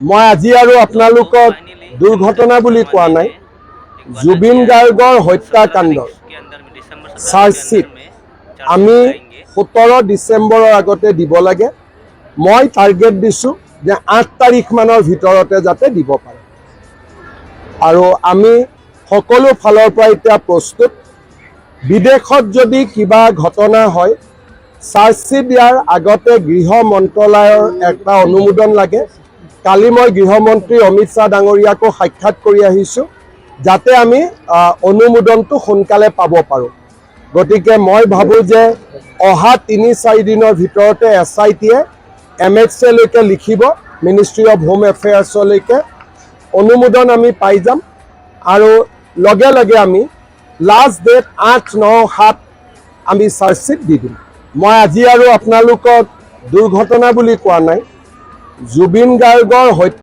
মই আজি আৰু আপোনালোকক দুৰ্ঘটনা বুলি কোৱা নাই, জুবিন গাৰ্গৰ হত্যাকাণ্ডৰ চাৰ্জশ্বিট আমি 17 ডিচেম্বৰৰ আগতে দিব লাগে। মই টাৰ্গেট দিছোঁ যে 8 তাৰিখমানৰ ভিতৰতে যাতে দিব পাৰে, আৰু আমি সকলো ফালৰ পৰা এতিয়া প্ৰস্তুত। বিদেশত যদি কিবা ঘটনা হয়, চাৰ্জশ্বিট দিয়াৰ আগতে গৃহ মন্ত্ৰালয়ৰ এটা অনুমোদন লাগে। কালি মই গৃহমন্ত্ৰী অমিত শ্বাহ ডাঙৰীয়াকো সাক্ষাৎ কৰি আহিছোঁ, যাতে আমি অনুমোদনটো সোনকালে পাব পাৰোঁ। গতিকে মই ভাবোঁ যে অহা 3-4 দিনৰ ভিতৰতে SITয়ে MHAলৈকে লিখিব, মিনিষ্ট্ৰী অফ হোম এফেয়াৰ্ছলৈকে অনুমোদন আমি পাই যাম, আৰু লগে লগে আমি লাষ্ট ডেট 8-9-7 আমি চাৰ্জশ্বিট দি দিম। মই আজি আৰু আপোনালোকক দুৰ্ঘটনা বুলি কোৱা নাই, জুবিন গাৰ্গৰ হত্যা